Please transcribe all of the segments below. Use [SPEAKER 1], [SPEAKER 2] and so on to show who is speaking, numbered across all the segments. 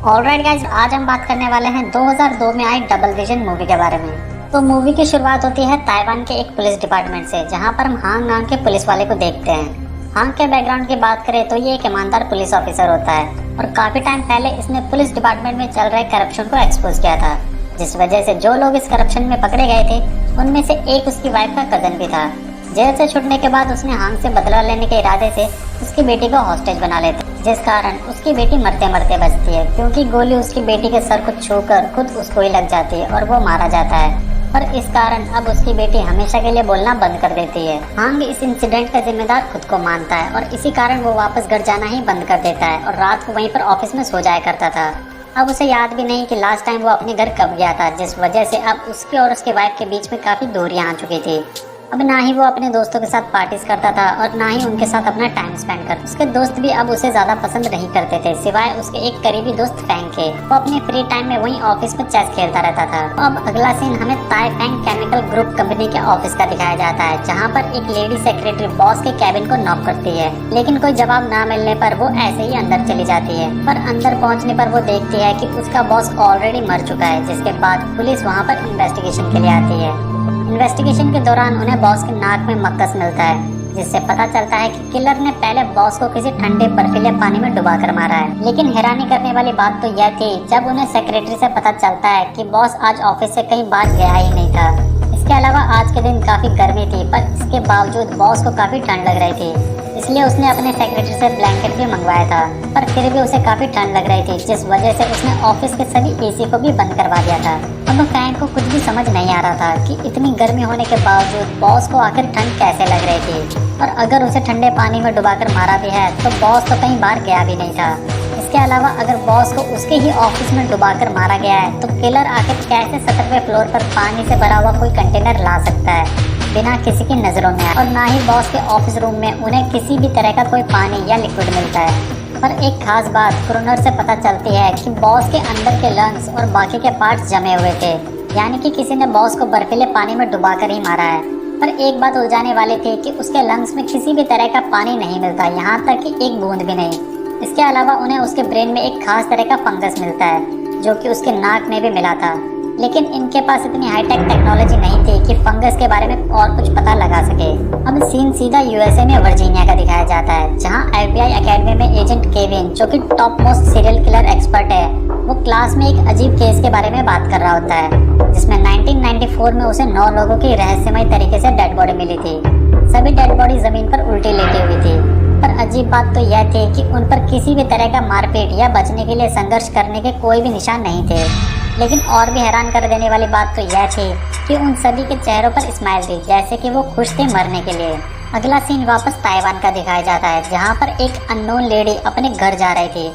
[SPEAKER 1] Alright guys, आज हम बात करने वाले हैं 2002 में आई डबल विजन मूवी के बारे में। तो मूवी की शुरुआत होती है ताइवान के एक पुलिस डिपार्टमेंट से, जहां पर हम हांग नाम के पुलिस वाले को देखते हैं। हांग के बैकग्राउंड की बात करें तो ये एक ईमानदार पुलिस ऑफिसर होता है और काफी टाइम पहले इसने पुलिस डिपार्टमेंट में चल रहे करप्शन को एक्सपोज किया था, जिस वजह से जो लोग इस करप्शन में पकड़े गए थे उनमें से एक उसकी वाइफ का कजन भी था। जेल से छूटने के बाद उसने हांग से बदला लेने के इरादे से उसकी बेटी को हॉस्टेज बना लेते, जिस कारण उसकी बेटी मरते मरते बचती है, क्योंकि गोली उसकी बेटी के सर को छूकर खुद उसको ही लग जाती है और वो मारा जाता है। और इस कारण अब उसकी बेटी हमेशा के लिए बोलना बंद कर देती है। हांग इस इंसिडेंट का जिम्मेदार खुद को मानता है और इसी कारण वो वापस घर जाना ही बंद कर देता है और रात को वहीं पर ऑफिस में सो जाया करता था। अब उसे याद भी नहीं कि लास्ट टाइम वो अपने घर कब गया था, जिस वजह से अब उसके और उसके वाइफ के बीच में काफी दूरियां आ चुकी थी। अब ना ही वो अपने दोस्तों के साथ पार्टीज करता था और ना ही उनके साथ अपना टाइम स्पेंड करता। उसके दोस्त भी अब उसे ज्यादा पसंद नहीं करते थे, सिवाय उसके एक करीबी दोस्त फैंग के। वो अपने फ्री टाइम में वहीं ऑफिस में चेस खेलता रहता था। अब अगला सीन हमें ताई फैंग केमिकल ग्रुप कंपनी के ऑफिस का दिखाया जाता है, जहाँ पर एक लेडी सेक्रेटरी बॉस के कैबिन को नॉक करती है, लेकिन कोई जवाब न मिलने पर वो ऐसे ही अंदर चली जाती है। पर अंदर पहुँचने पर वो देखती है कि उसका बॉस ऑलरेडी मर चुका है, जिसके बाद पुलिस वहाँ पर इन्वेस्टिगेशन के लिए आती है। इन्वेस्टिगेशन के दौरान उन्हें बॉस के नाक में मक्कस मिलता है, जिससे पता चलता है कि किलर ने पहले बॉस को किसी ठंडे बर्फीले पानी में डुबाकर मारा है। लेकिन हैरानी करने वाली बात तो यह थी जब उन्हें सेक्रेटरी से पता चलता है कि बॉस आज ऑफिस से कहीं बाहर गया ही नहीं था। इसके अलावा आज के दिन काफी गर्मी थी, पर इसके बावजूद बॉस को काफी ठंड लग रही थी, इसलिए उसने अपने सेक्रेटरी से ब्लैंकेट भी मंगवाया था। पर फिर भी उसे काफी ठंड लग रही थी, जिस वजह से उसने ऑफिस के सभी एसी को भी बंद करवा दिया था। अब फैंग को कुछ भी समझ नहीं आ रहा था कि इतनी गर्मी होने के बावजूद बॉस को आखिर ठंड कैसे लग रही थी, और अगर उसे ठंडे पानी में डुबाकर मारा भी है तो बॉस तो कहीं बाहर गया भी नहीं था। इसके अलावा अगर बॉस को उसके ही ऑफिस में डुबाकर मारा गया है तो किलर आखिर कैसे 17वें फ्लोर पर पानी से भरा हुआ कोई कंटेनर ला सकता है बिना किसी की नजरों में, और ना ही बॉस के ऑफिस रूम में उन्हें किसी भी तरह का कोई पानी या लिक्विड मिलता है। पर एक खास बात क्रोनर से पता चलती है कि बॉस के अंदर के लंग्स और बाकी के पार्ट्स जमे हुए थे, यानी कि किसी ने बॉस को बर्फीले पानी में डुबाकर ही मारा है। पर एक बात उलझाने वाली थी कि उसके लंग्स में किसी भी तरह का पानी नहीं मिलता, यहाँ तक कि एक बूंद भी नहीं। इसके अलावा उन्हें उसके ब्रेन में एक खास तरह का फंगस मिलता है, जो कि उसके नाक में भी मिला था। लेकिन इनके पास इतनी हाईटेक टेक्नोलॉजी नहीं थी कि फंगस के बारे में और कुछ पता लगा सके। अब सीन सीधा यूएसए में वर्जीनिया का दिखाया जाता है, जहां एफबीआई एकेडमी में एजेंट केविन, जो कि top most serial killer expert है, वो क्लास में एक अजीब केस के बारे में बात कर रहा होता है, जिसमें 1994 में उसे 9 लोगों की रहस्यमय तरीके से डेड बॉडी मिली थी। सभी डेड बॉडी जमीन पर उल्टी लेटी हुई थी। पर अजीब बात तो यह थी कि उन पर किसी भी तरह का मारपीट या बचने के लिए संघर्ष करने के कोई भी निशान नहीं थे। लेकिन और भी हैरान कर देने वाली बात तो यह थी कि उन सभी के चेहरों पर स्माइल थी, जैसे कि वो खुश थे मरने के लिए। अगला सीन वापस ताइवान का दिखाया जाता है, जहाँ पर एक अननोन लेडी अपने घर जा रही थी।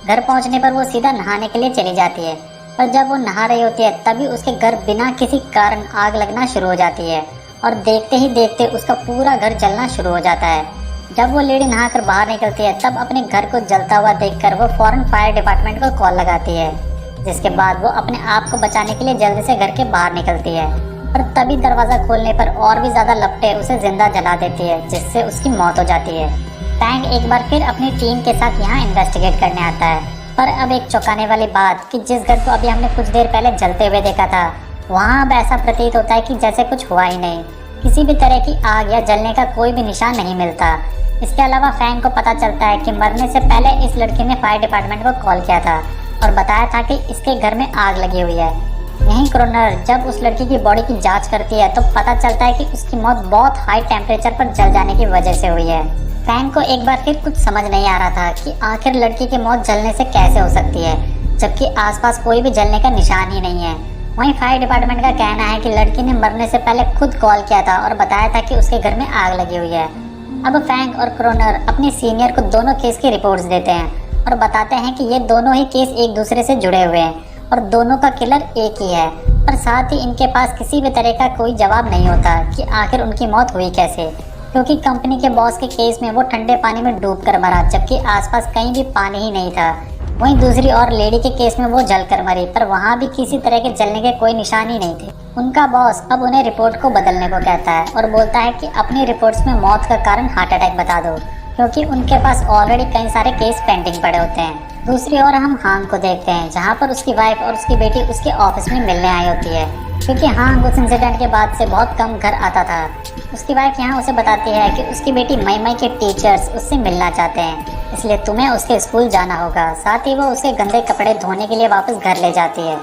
[SPEAKER 1] घर पहुँचने पर वो सीधा नहाने के लिए चली जाती है, पर जब वो नहा रही होती है तभी उसके घर बिना किसी कारण आग लगना शुरू हो जाती है, और देखते ही देखते उसका पूरा घर जलना शुरू हो जाता है। जब वो लेडी नहाकर बाहर निकलती है तब अपने घर को जलता हुआ देखकर वो फौरन फायर डिपार्टमेंट को कॉल लगाती है, जिसके बाद वो अपने आप को बचाने के लिए जल्दी से घर के बाहर निकलती है। पर तभी दरवाजा खोलने पर और भी ज्यादा लपटें उसे जिंदा जला देती है, जिससे उसकी मौत हो जाती है। फैंग एक बार फिर अपनी टीम के साथ यहाँ इन्वेस्टिगेट करने आता है। पर अब एक चौंकाने वाली बात कि जिस घर को अभी हमने कुछ देर पहले जलते हुए देखा था, वहाँ अब ऐसा प्रतीत होता है कि जैसे कुछ हुआ ही नहीं। किसी भी तरह की आग या जलने का कोई भी निशान नहीं मिलता। इसके अलावा फैंग को पता चलता है कि मरने से पहले इस लड़की ने फायर डिपार्टमेंट को कॉल किया था और बताया था कि इसके घर में आग लगी हुई है। यहीं क्रोनर जब उस लड़की की बॉडी की जांच करती है तो पता चलता है कि उसकी मौत बहुत हाई टेम्परेचर पर जल जाने की वजह से हुई है। फैंग को एक बार फिर कुछ समझ नहीं आ रहा था कि आखिर लड़की की मौत जलने से कैसे हो सकती है, जबकि आसपास कोई भी जलने का निशान ही नहीं है। वहीं फायर डिपार्टमेंट का कहना है कि लड़की ने मरने से पहले खुद कॉल किया था और बताया था कि उसके घर में आग लगी हुई है। अब फैंग और क्रोनर अपने सीनियर को दोनों केस की रिपोर्ट्स देते हैं और बताते हैं कि ये दोनों ही केस एक दूसरे से जुड़े हुए हैं और दोनों का किलर एक ही है। पर साथ ही इनके पास किसी भी तरह का कोई जवाब नहीं होता कि आखिर उनकी मौत हुई कैसे, क्योंकि कंपनी के बॉस के केस में वो ठंडे पानी में डूबकर मरा, जबकि आसपास कहीं भी पानी ही नहीं था। वहीं दूसरी और लेडी के केस में वो जलकर मरी, पर वहाँ भी किसी तरह के जलने के कोई निशान ही नहीं थे। उनका बॉस अब उन्हें रिपोर्ट को बदलने को कहता है और बोलता है कि अपनी रिपोर्ट्स में मौत का कारण हार्ट अटैक बता दो, क्योंकि उनके पास ऑलरेडी कई सारे केस पेंडिंग पड़े होते हैं। दूसरी ओर हम हांग को देखते हैं, जहाँ पर उसकी वाइफ और उसकी बेटी उसके ऑफिस में मिलने आई होती है। क्योंकि हांग उस इंसिडेंट के बाद से बहुत कम घर आता था, उसकी वाइफ यहाँ उसे बताती है कि उसकी बेटी मई मई के टीचर्स उससे मिलना चाहते हैं, इसलिए तुम्हें उसके स्कूल जाना होगा। साथ ही वो उसके गंदे कपड़े धोने के लिए वापस घर ले जाती है।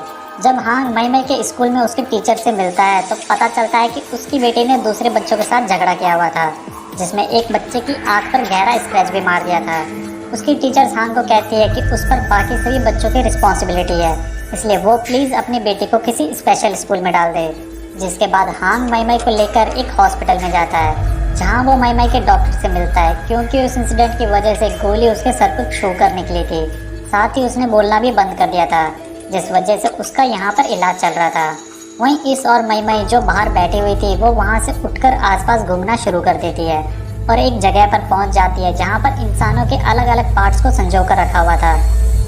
[SPEAKER 1] जब हांग मई मई के स्कूल में उसके टीचर से मिलता है तो पता चलता है कि उसकी बेटी ने दूसरे बच्चों के साथ झगड़ा किया हुआ था, जिसमें एक बच्चे की आंख पर गहरा स्क्रैच भी मार दिया था। उसकी टीचर्स हांग को कहती है कि उस पर बाकी सभी बच्चों की रिस्पॉन्सिबिलिटी है, इसलिए वो प्लीज़ अपनी बेटी को किसी स्पेशल स्कूल में डाल दे। जिसके बाद हांग मई मई को लेकर एक हॉस्पिटल में जाता है, जहां वो मई मई के डॉक्टर से मिलता है, क्योंकि उस इंसिडेंट की वजह से गोली उसके सर को छू कर निकली थी। साथ ही उसने बोलना भी बंद कर दिया था, जिस वजह से उसका यहाँ पर इलाज चल रहा था। वहीं इस और मई मई जो बाहर बैठी हुई थी, वो वहाँ से उठकर आसपास घूमना शुरू कर देती है और एक जगह पर पहुंच जाती है जहां पर इंसानों के अलग अलग पार्ट्स को संजो कर रखा हुआ था।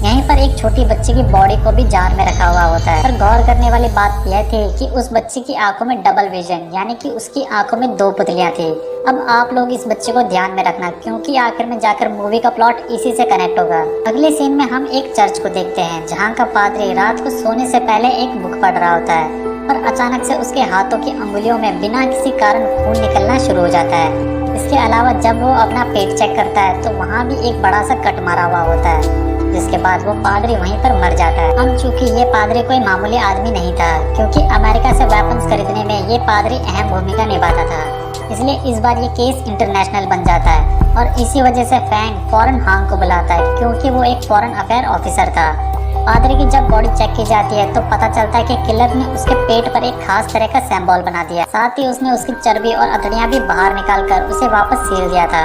[SPEAKER 1] यहीं पर एक छोटी बच्ची की बॉडी को भी जार में रखा हुआ होता है। पर गौर करने वाली बात यह थी कि उस बच्ची की आंखों में डबल विजन, यानी कि उसकी आंखों में दो पुतलियां थी। अब आप लोग इस बच्चे को ध्यान में रखना, क्योंकि आखिर में जाकर मूवी का प्लॉट इसी से कनेक्ट होगा। अगले सीन में हम एक चर्च को देखते हैं, जहाँ का पादरी रात को सोने से पहले एक बुक पढ़ रहा होता है और अचानक से उसके हाथों की अंगुलियों में बिना किसी कारण खून निकलना शुरू हो जाता है। इसके अलावा जब वो अपना पेट चेक करता है तो वहाँ भी एक बड़ा सा कट मारा हुआ होता है, जिसके बाद वो पादरी वहीं पर मर जाता है। अब चूंकि ये पादरी कोई मामूली आदमी नहीं था, क्योंकि अमेरिका से वेपन्स खरीदने में ये पादरी अहम भूमिका निभाता था, इसलिए इस बार ये केस इंटरनेशनल बन जाता है और इसी वजह से फैंग फौरन हांग को बुलाता है, क्योंकि वो एक फॉरेन अफेयर ऑफिसर था। पादरी की जब बॉडी चेक की जाती है तो पता चलता है कि किलर ने उसके पेट पर एक खास तरह का सिंबल बना दिया। साथ ही उसने उसकी चर्बी और अतड़ियां भी बाहर निकालकर उसे वापस सील दिया था।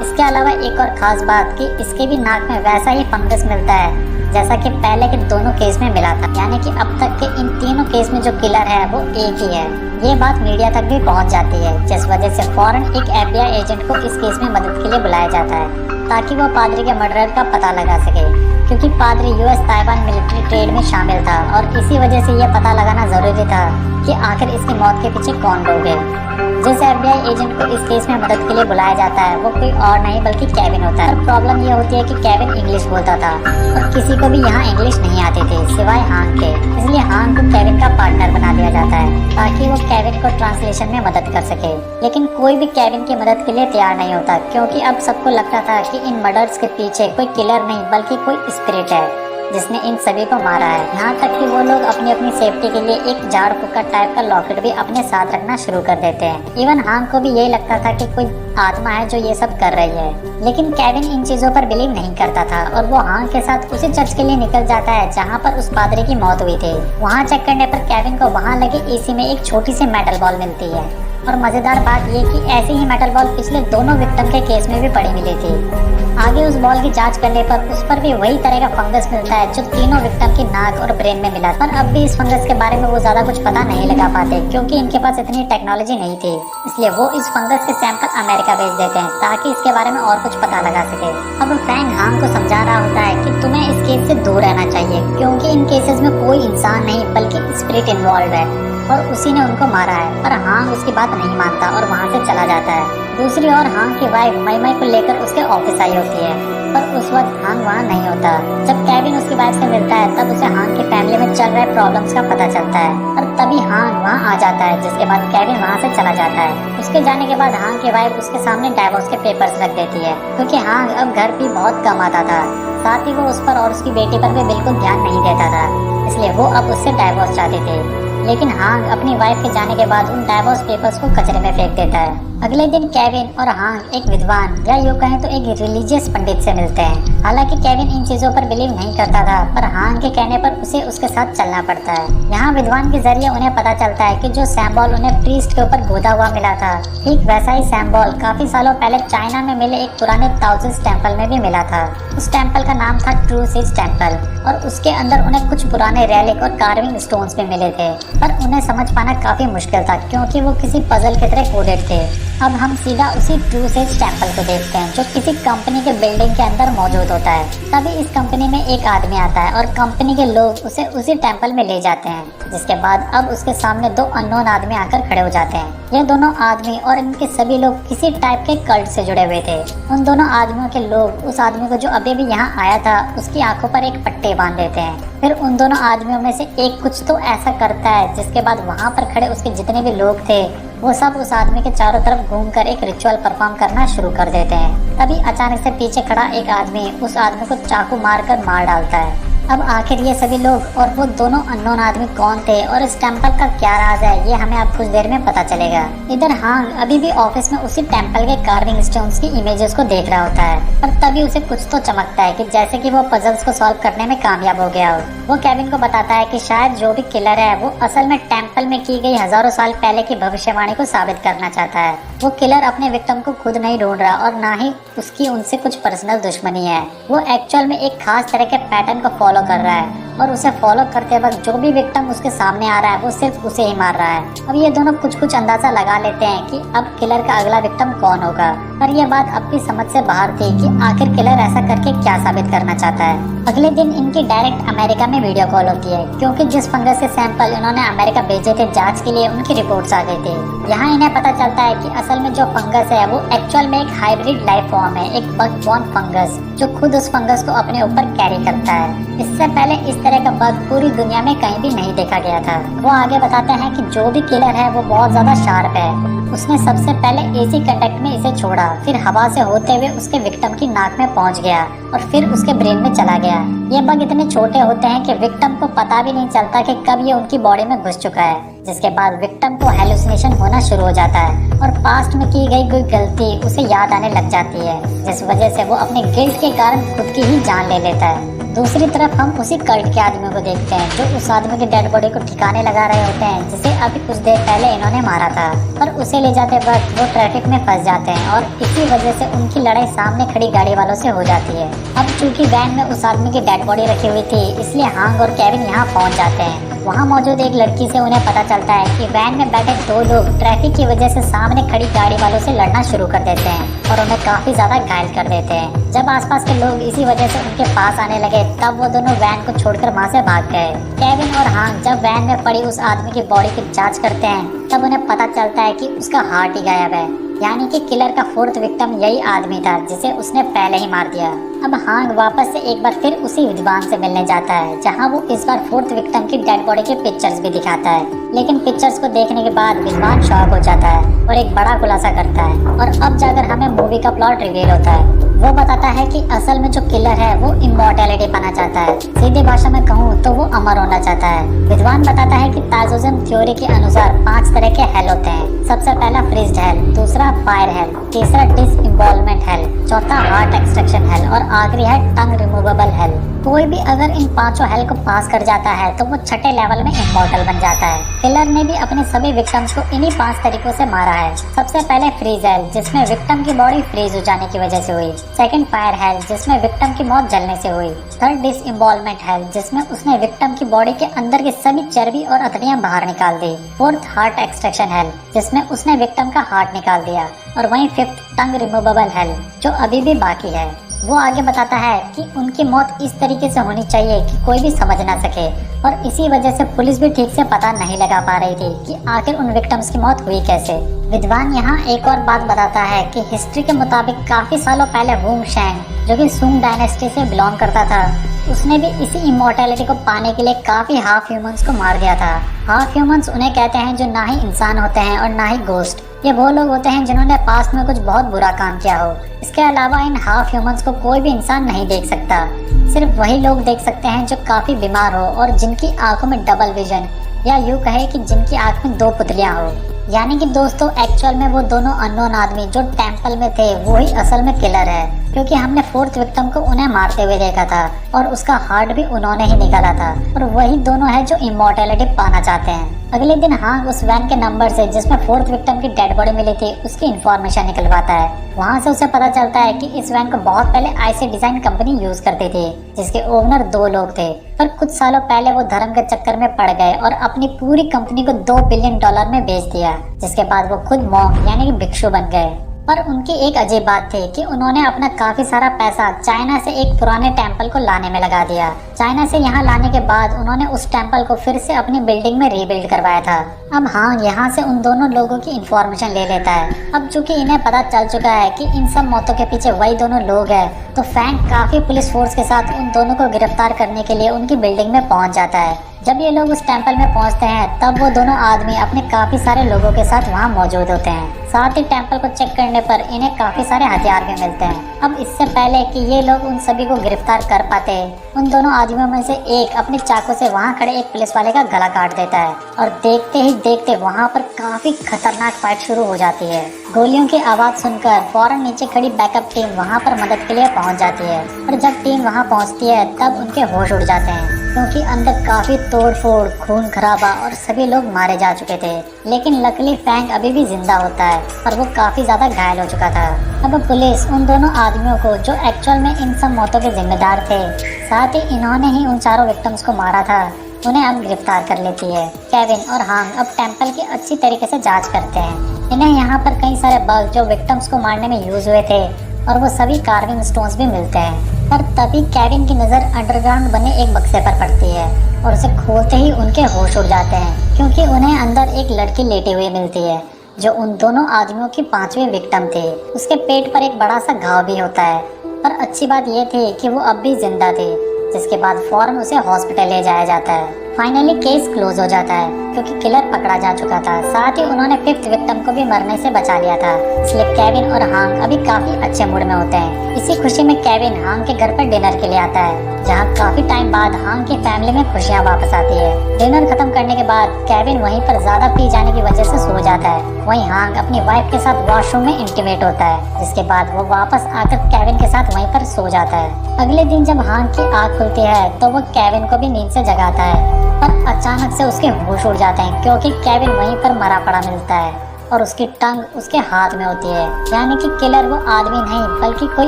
[SPEAKER 1] इसके अलावा एक और खास बात कि इसके भी नाक में वैसा ही फंगस मिलता है जैसा कि पहले के दोनों केस में मिला था, यानी कि अब तक के इन तीनों केस में जो किलर है वो एक ही है। ये बात मीडिया तक भी पहुंच जाती है, जिस वजह से फौरन एक FBI एजेंट को इस केस में मदद के लिए बुलाया जाता है, ताकि वो पादरी के मर्डरर का पता लगा सके, क्योंकि पादरी US ताइवान मिलिट्री ट्रेड में शामिल था और इसी वजह से यह पता लगाना जरूरी था कि आखिर इसकी मौत के पीछे कौन लोग हैं। जिस FBI एजेंट को इस केस में मदद के लिए बुलाया जाता है वो कोई और नहीं बल्कि केविन होता है। प्रॉब्लम ये होती है कि केविन इंग्लिश बोलता था और किसी को भी यहाँ इंग्लिश नहीं आती थी सिवाय हांग के, इसलिए हांग को केविन का पार्टनर बना दिया जाता है ताकि वो केविन को ट्रांसलेशन में मदद कर सके। लेकिन कोई भी केविन की मदद के लिए तैयार नहीं होता, क्योंकि अब सबको लगता था कि इन मर्डर्स के पीछे कोई किलर नहीं बल्कि कोई स्पिरिट है जिसने इन सभी को मारा है। यहाँ तक कि वो लोग अपनी अपनी सेफ्टी के लिए एक झाड़ फूका टाइप का लॉकेट भी अपने साथ रखना शुरू कर देते हैं। इवन हांग को भी यही लगता था कि कोई आत्मा है जो ये सब कर रही है, लेकिन केविन इन चीजों पर बिलीव नहीं करता था और वो हांग के साथ उसी चर्च के लिए निकल जाता है जहाँ पर उस पादरी की मौत हुई थी। वहाँ चेक करने पर केविन को वहाँ लगे AC में एक छोटी सी मेटल बॉल मिलती है और मजेदार बात ये कि ऐसी ही मेटल बॉल पिछले दोनों विक्टिम के केस में भी पड़ी मिली थी। आगे उस बॉल की जांच करने पर उस पर भी वही तरह का फंगस मिलता है जो तीनों विक्टिम की नाक और ब्रेन में मिला, पर अब भी इस फंगस के बारे में वो ज्यादा कुछ पता नहीं लगा पाते, क्योंकि इनके पास इतनी टेक्नोलॉजी नहीं थी। इसलिए वो इस फंगस के सैंपल अमेरिका भेज देते हैं ताकि इसके बारे में और कुछ पता लगा सके। अब फैंग हांग को समझा रहा होता है कि तुम्हें इस केस से दूर रहना चाहिए, क्योंकि इन केसेस में कोई इंसान नहीं बल्कि स्पिरिट इन्वॉल्व है और उसी ने उनको मारा है। पर हांग उसकी बात नहीं मानता और वहाँ से चला जाता है। दूसरी ओर हांग की वाइफ मई मई को लेकर उसके ऑफिस आई होती है, पर उस वक्त हांग वहाँ नहीं होता। जब केविन उसकी वाइफ से मिलता है तब उसे हांग की फैमिली में चल रहे प्रॉब्लम्स का पता चलता है और तभी हांग वहाँ आ जाता है, जिसके बाद केविन वहाँ से चला जाता है। उसके जाने के बाद हांग की वाइफ उसके सामने डाइवोर्स के पेपर्स रख देती है, क्योंकि हांग अब घर भी बहुत कम आता था। साथ ही वो उस पर और उसकी बेटी पर भी बिल्कुल ध्यान नहीं देता था, इसलिए वो अब उससे डाइवोर्स चाहते थे। लेकिन हांग अपनी वाइफ के जाने के बाद उन डाइवोर्स पेपर्स को कचरे में फेंक देता है। अगले दिन केविन और हांग एक विद्वान या यूँ कहें तो एक रिलीजियस पंडित से मिलते हैं। हालांकि केविन इन चीजों पर बिलीव नहीं करता था, पर हांग के कहने पर उसे उसके साथ चलना पड़ता है। यहाँ विद्वान के जरिए उन्हें पता चलता है कि जो सिंबल उन्हें प्रीस्ट के ऊपर गोदा हुआ मिला था, ठीक वैसा ही सिंबल काफी सालों पहले चाइना में मिले एक पुराने ताओइस्ट टेम्पल में भी मिला था। उस टेम्पल का नाम था ट्रू सीज टेम्पल और उसके अंदर उन्हें कुछ पुराने रेलिक और कार्विंग स्टोन्स भी मिले थे, पर उन्हें समझ पाना काफी मुश्किल था क्योंकि वो किसी पजल की तरह कोडेड थे। अब हम सीधा उसी ट्रू सेज टेम्पल को देखते हैं जो किसी कंपनी के बिल्डिंग के अंदर मौजूद होता है। तभी इस कंपनी में एक आदमी आता है और कंपनी के लोग उसे उसी टेम्पल में ले जाते हैं, जिसके बाद अब उसके सामने दो अननोन आदमी आकर खड़े हो जाते हैं। ये दोनों आदमी और इनके सभी लोग किसी टाइप के कल्ट से जुड़े हुए थे। उन दोनों आदमियों के लोग उस आदमी को जो अभी भी यहाँ आया था उसकी आंखों पर एक पट्टी बांध देते हैं। फिर उन दोनों आदमियों में से एक कुछ तो ऐसा करता है जिसके बाद वहाँ पर खड़े उसके जितने भी लोग थे वो सब उस आदमी के चारों तरफ घूमकर एक रिचुअल परफॉर्म करना शुरू कर देते हैं। तभी अचानक से पीछे खड़ा एक आदमी उस आदमी को चाकू मारकर मार डालता है। अब आखिर ये सभी लोग और वो दोनों अननोन आदमी कौन थे और इस टेम्पल का क्या राज है ये हमें अब कुछ देर में पता चलेगा। इधर हांग अभी भी ऑफिस में उसी टेम्पल के कार्विंग स्टोन्स की इमेजेस को देख रहा होता है और तभी उसे कुछ तो चमकता है कि जैसे कि वो पजल्स को सॉल्व करने में कामयाब हो गया हो। वो केविन को बताता है कि शायद जो भी किलर है वो असल में टेम्पल में की गई हजारों साल पहले की भविष्यवाणी को साबित करना चाहता है। वो किलर अपने विक्टिम को खुद नहीं ढूंढ रहा और ना ही उसकी उनसे कुछ पर्सनल दुश्मनी है। वो एक्चुअल में एक खास तरह के पैटर्न को फॉलो कर रहा है और उसे फॉलो करते वक्त जो भी विक्टिम उसके सामने आ रहा है वो सिर्फ उसे ही मार रहा है। अब ये दोनों कुछ अंदाजा लगा लेते हैं कि अब किलर का अगला विक्टिम कौन होगा, पर यह बात अब भी समझ से बाहर थी कि आखिर किलर ऐसा करके क्या साबित करना चाहता है। अगले दिन इनकी डायरेक्ट अमेरिका में वीडियो कॉल होती है क्योंकि जिस फंगस के सैंपल इन्होंने अमेरिका भेजे थे जांच के लिए उनकी रिपोर्ट्स आ गई थी। यहाँ इन्हें पता चलता है कि असल में जो फंगस है वो एक्चुअल में एक हाइब्रिड लाइफ फॉर्म है, एक बग बॉर्न फंगस जो खुद उस फंगस को अपने ऊपर कैरी करता है। इससे पहले इस तरह का बग पूरी दुनिया में कहीं भी नहीं देखा गया था। वो आगे बताते हैं कि जो भी किलर है वो बहुत ज्यादा शार्प है। उसने सबसे पहले एसी कंडक्ट में इसे छोड़ा, फिर हवा से होते हुए उसके विक्टिम की नाक में पहुंच गया और फिर उसके ब्रेन में चला गया। ये बग इतने छोटे होते हैं कि विक्टिम को पता भी नहीं चलता कि कब ये उनकी बॉडी में घुस चुका है, जिसके बाद विक्टिम को हेलुसिनेशन होना शुरू हो जाता है और पास्ट में की गई कोई गलती उसे याद आने लग जाती है, जिस वजह से वो अपने गिल्ट के कारण खुद की ही जान ले लेता है। दूसरी तरफ हम उसी कल्ट के आदमी को देखते हैं जो उस आदमी की डेड बॉडी को ठिकाने लगा रहे होते हैं जिसे अभी कुछ देर पहले इन्होंने मारा था, पर उसे ले जाते वक्त वो ट्रैफिक में फंस जाते हैं और इसी वजह से उनकी लड़ाई सामने खड़ी गाड़ी वालों से हो जाती है। अब चूंकि वैन में उस आदमी की डेड बॉडी रखी हुई थी इसलिए हांग और केविन यहाँ पहुँच जाते हैं। वहाँ मौजूद एक लड़की से उन्हें पता चलता है कि वैन में बैठे दो लोग ट्रैफिक की वजह से सामने खड़ी गाड़ी वालों से लड़ना शुरू कर देते हैं और उन्हें काफी ज्यादा घायल कर देते हैं। जब आसपास के लोग इसी वजह से उनके पास आने लगे तब वो दोनों वैन को छोड़कर वहाँ से भाग गए। केविन और हांग जब वैन में पड़ी उस आदमी की बॉडी की जांच करते हैं तब उन्हें पता चलता है कि उसका हार्ट ही गायब है, यानी कि किलर का फोर्थ विक्टिम यही आदमी था जिसे उसने पहले ही मार दिया। अब हांग वापस से एक बार फिर उसी विद्वान से मिलने जाता है जहां वो इस बार फोर्थ विक्टिम की डेड बॉडी के पिक्चर्स भी दिखाता है, लेकिन पिक्चर्स को देखने के बाद विद्वान शॉक हो जाता है और एक बड़ा खुलासा करता है और अब जाकर हमें मूवी का प्लॉट रिवील होता है। वो बताता है कि असल में जो किलर है वो इमॉर्टैलिटी पाना चाहता है, सीधी भाषा में कहूँ तो वो अमर होना चाहता है। विद्वान बताता है कि ताओइज्म थ्योरी के अनुसार 5 तरह के हेल होते हैं। सबसे पहला फ्रीज्ड हेल, दूसरा फायर हेल, तीसरा डिसइंवॉल्वमेंट हेल, चौथा हार्ट एक्सट्रैक्शन हेल और आखिरी है टंग रिमूवेबल हेल। कोई भी अगर इन 5 हेल को पास कर जाता है तो वो छठे लेवल में इमॉर्टल बन जाता है। किलर ने भी अपने सभी विक्टिम्स को इन्हीं 5 तरीकों से मारा है। सबसे पहले फ्रीज हेल जिसमें विक्टिम की बॉडी फ्रीज हो जाने की वजह से हुई, सेकंड फायर हेल जिसमें विक्टिम की मौत जलने से हुई, थर्ड डिसइंवॉल्वमेंट हेल जिसमें उसने विक्टिम की बॉडी के अंदर की सभी चर्बी और अतड़ियां बाहर निकाल दी, फोर्थ हार्ट एक्सट्रैक्शन हेल जिसमें उसने विक्टिम का हार्ट निकाल दिया और वहीं फिफ्थ टंग रिमूवेबल हेल जो अभी भी बाकी है। वो आगे बताता है कि उनकी मौत इस तरीके से होनी चाहिए कि कोई भी समझ ना सके और इसी वजह से पुलिस भी ठीक से पता नहीं लगा पा रही थी कि आखिर उन विक्टिम्स की मौत हुई कैसे। विद्वान यहाँ एक और बात बताता है कि हिस्ट्री के मुताबिक काफी सालों पहले वुंग शेंग जो कि सुंग डायनेस्टी से बिलोंग करता था उसने भी इसी इमॉर्टैलिटी को पाने के लिए काफी हाफ ह्यूमंस को मार दिया था। हाफ ह्यूमंस उन्हें कहते हैं जो ना ही इंसान होते हैं और ना ही गोस्ट। ये वो लोग होते हैं जिन्होंने पास्ट में कुछ बहुत बुरा काम किया हो। इसके अलावा इन हाफ ह्यूमंस को कोई भी इंसान नहीं देख सकता, सिर्फ वही लोग देख सकते हैं जो काफी बीमार हो और जिनकी आंखों में डबल विजन या यूं कहे कि जिनकी आंख में 2 पुतलियां हो। यानी कि दोस्तों एक्चुअल में वो दोनों अननोन आदमी जो टेम्पल में थे वो ही असल में किलर है, क्योंकि हमने फोर्थ विक्टिम को उन्हें मारते हुए देखा था और उसका हार्ट भी उन्होंने ही निकाला था और वही दोनों है जो इमॉर्टैलिटी पाना चाहते हैं। अगले दिन हांग उस वैन के नंबर से जिसमें फोर्थ विक्टिम की डेड बॉडी मिली थी उसकी इन्फॉर्मेशन निकलवाता है। वहाँ से उसे पता चलता है कि इस वैन को बहुत पहले आईसी डिजाइन कंपनी यूज करती थी, जिसके ओनर 2 लोग थे, पर कुछ सालों पहले वो धर्म के चक्कर में पड़ गए और अपनी पूरी कंपनी को $2 बिलियन में बेच दिया, जिसके बाद वो खुद मॉन्क यानी कि भिक्षु बन गए। पर उनकी एक अजीब बात थी कि उन्होंने अपना काफी सारा पैसा चाइना से एक पुराने टेम्पल को लाने में लगा दिया। चाइना से यहाँ लाने के बाद उन्होंने उस टेम्पल को फिर से अपनी बिल्डिंग में रीबिल्ड करवाया था। अब हाँ, यहाँ से उन दोनों लोगों की इन्फॉर्मेशन ले लेता है। अब चूंकि इन्हें पता चल चुका है कि इन सब मौतों के पीछे वही दोनों लोग हैं, तो फैंग काफी पुलिस फोर्स के साथ उन दोनों को गिरफ्तार करने के लिए उनकी बिल्डिंग में पहुंच जाता है। जब ये लोग उस टेम्पल में पहुंचते हैं तब वो दोनों आदमी अपने काफी सारे लोगों के साथ वहां मौजूद होते हैं। साथ ही टेम्पल को चेक करने पर इन्हें काफी सारे हथियार भी मिलते हैं। अब इससे पहले कि ये लोग उन सभी को गिरफ्तार कर पाते, उन दोनों आदमियों में से एक अपने चाकू से वहां खड़े एक पुलिस वाले का गला काट देता है और देखते ही देखते वहां पर काफी खतरनाक फाइट शुरू हो जाती है। गोलियों की आवाज सुनकर फौरन नीचे खड़ी बैकअप टीम वहां पर मदद के लिए पहुंच जाती है और जब टीम वहां पहुंचती है तब उनके होश उड़ जाते हैं, क्योंकि अंदर काफी तोड़फोड़, खून खराबा और सभी लोग मारे जा चुके थे। लेकिन लकीली फैंग अभी भी जिंदा होता है और वो काफी ज्यादा घायल हो चुका था। अब पुलिस उन दोनों आदमियों को जो एक्चुअल में इन सब मौतों के जिम्मेदार थे, साथ ही इन्होंने ही उन चारों विक्टिम्स को मारा था, उन्हें अब गिरफ्तार कर लेती है। केविन और हांग अब टेम्पल की अच्छी तरीके से जांच करते हैं। इन्हें यहाँ पर कई सारे बग जो विक्टिम्स को मारने में यूज हुए थे और वो सभी कार्विंग स्टोन्स भी मिलते हैं। पर तभी केविन की नज़र अंडरग्राउंड बने एक बक्से पर पड़ती है और उसे खोलते ही उनके होश उड़ जाते हैं, क्योंकि उन्हें अंदर एक लड़की लेटी हुई मिलती है जो उन दोनों आदमियों की 5वीं विक्टिम थी। उसके पेट पर एक बड़ा सा घाव भी होता है, पर अच्छी बात यह थी कि वो अब भी जिंदा थी, जिसके बाद फौरन उसे हॉस्पिटल ले जाया जाता है। फाइनली केस क्लोज हो जाता है क्योंकि किलर पकड़ा जा चुका था। साथ ही उन्होंने 5th विक्टिम को भी मरने से बचा लिया था, इसलिए केविन और हांग अभी काफी अच्छे मूड में होते हैं। इसी खुशी में केविन हांग के घर पर डिनर के लिए आता है, जहां काफी टाइम बाद हांग की फैमिली में खुशियां वापस आती है। डिनर खत्म करने के बाद केविन वहीं पर ज्यादा पी जाने की वजह से सो जाता है। वहीं हांग अपनी वाइफ के साथ वॉशरूम में इंटीमेट होता है, जिसके बाद वो वापस आकर केविन के साथ वहीं पर सो जाता है। अगले दिन जब हांग की आँख खुलती है तो वो केविन को भी नींद से जगाता है, पर अचानक से उसके होश उड़ जाते हैं क्योंकि केविन वहीं पर मरा पड़ा मिलता है और उसकी टंग उसके हाथ में होती है। यानी कि किलर वो आदमी नहीं बल्कि कोई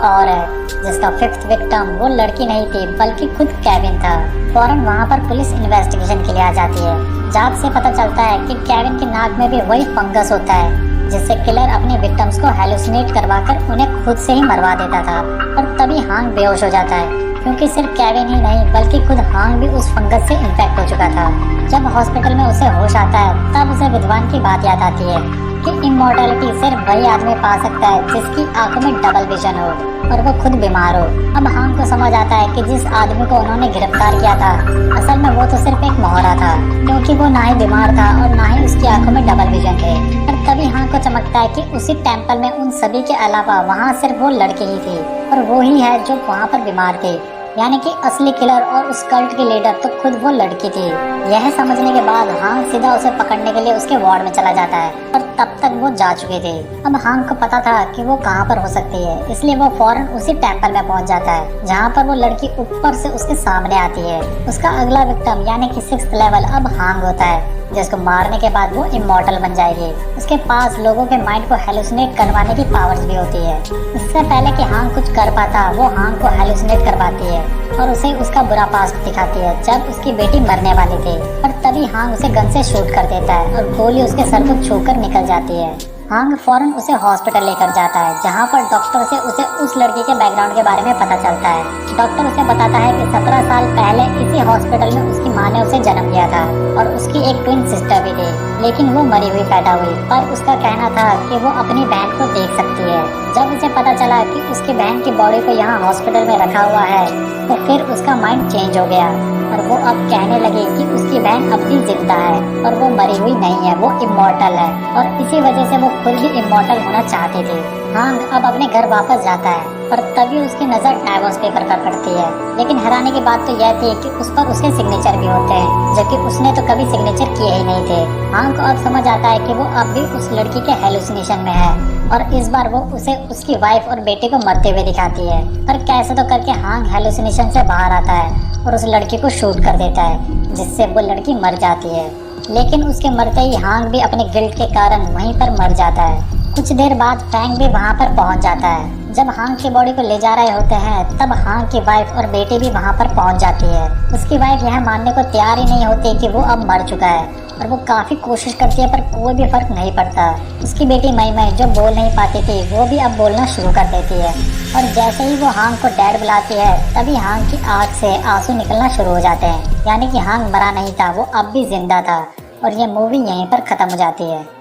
[SPEAKER 1] और है, जिसका 5th विक्टिम वो लड़की नहीं थी बल्कि खुद केविन था। फौरन वहाँ पर पुलिस इन्वेस्टिगेशन के लिए आ जाती है। जांच से पता चलता है कि केविन की नाक में भी वही फंगस होता है जिससे किलर अपने विक्टिम्स को हेलुसिनेट करवाकर उन्हें खुद से ही मरवा देता था। और तभी हांग बेहोश हो जाता है, क्योंकि सिर्फ केविन ही नहीं बल्कि खुद हांग भी उस फंगस से इन्फेक्ट हो चुका था। जब हॉस्पिटल में उसे होश आता है तब उसे विद्वान की बात याद आती है कि इमॉर्टैलिटी सिर्फ वही आदमी पा सकता है जिसकी आंखों में डबल विजन हो और वो खुद बीमार हो। अब हांग को समझ आता है कि जिस आदमी को उन्होंने गिरफ्तार किया था असल में वो तो सिर्फ एक मोहरा था, क्योंकि वो ना ही बीमार था और ना ही उसकी आंखों में डबल विजन थे। पर तभी हांग को चमकता है कि उसी टेम्पल में उन सभी के अलावा वहाँ सिर्फ वो लड़की ही थी और वो ही है जो वहाँ पर बीमार थी। यानी कि असली किलर और उस कल्ट की लीडर तो खुद वो लड़की थी। यह समझने के बाद हांग सीधा उसे पकड़ने के लिए उसके वार्ड में चला जाता है, पर तब तक वो जा चुकी थी। अब हांग को पता था कि वो कहाँ पर हो सकती है, इसलिए वो फौरन उसी टेम्पल में पहुंच जाता है जहाँ पर वो लड़की ऊपर से उसके सामने आती है। उसका अगला विक्टिम यानी कि 6th लेवल अब हांग होता है, जिसको मारने के बाद वो इमॉर्टल बन जाएगी। उसके पास लोगों के माइंड को हेलुसिनेट करवाने की पावर्स भी होती है। इससे पहले कि हांग कुछ कर पाता वो हांग को हेलुसिनेट करवाती है और उसे उसका बुरा पास्ट दिखाती है जब उसकी बेटी मरने वाली थी। और तभी हांग उसे गन से शूट कर देता है और गोली उसके सर को छूकर निकल जाती है। हांग फौरन उसे हॉस्पिटल लेकर जाता है, जहां पर डॉक्टर से उसे उस लड़की के बैकग्राउंड के बारे में पता चलता है। डॉक्टर उसे बताता है कि 17 साल पहले इसी हॉस्पिटल में उसकी माँ ने उसे जन्म दिया था और उसकी एक ट्विन सिस्टर भी थी, लेकिन वो मरी हुई पैदा हुई। पर उसका कहना था कि वो अपनी बहन को देख सकती है। जब उसे पता चला कि उसकी बहन की बॉडी को यहाँ हॉस्पिटल में रखा हुआ है तो फिर उसका माइंड चेंज हो गया और वो अब कहने लगे कि उसकी बहन अब भी जिंदा है और वो मरी हुई नहीं है, वो इमॉर्टल है और इसी वजह से वो खुद भी इमॉर्टल होना चाहती थी। हांग अब अपने घर वापस जाता है और तभी उसकी नज़र डाइवोर्स पेपर पर पड़ती है। लेकिन हैरानी की बात तो यह थी कि उस पर उसके सिग्नेचर भी होते हैं, जबकि उसने तो कभी सिग्नेचर किए ही नहीं थे। हांग को अब समझ आता है कि वो अब भी उस लड़की के हेलुसिनेशन में है और इस बार वो उसे उसकी वाइफ और बेटे को मरते हुए दिखाती है। पर कैसे तो करके हांग हेलुसिनेशन से बाहर आता है और उस लड़की को शूट कर देता है, जिससे वो लड़की मर जाती है। लेकिन उसके मरते ही हांग भी अपने गिल्ट के कारण वहीं पर मर जाता है। कुछ देर बाद फैंग भी वहां पर पहुंच जाता है। जब हांग की बॉडी को ले जा रहे होते हैं तब हांग की वाइफ और बेटी भी वहां पर पहुंच जाती है। उसकी वाइफ यह मानने को तैयार ही नहीं होती कि वो अब मर चुका है और वो काफी कोशिश करती है पर कोई भी फर्क नहीं पड़ता। उसकी बेटी मई मई जो बोल नहीं पाती थी वो भी अब बोलना शुरू कर देती है और जैसे ही वो हांग को डैड बुलाती है तभी हांग की आंख से आंसू निकलना शुरू हो जाते हैं। यानी कि हांग मरा नहीं था, वो अब भी जिंदा था और ये मूवी यहीं पर खत्म हो जाती है।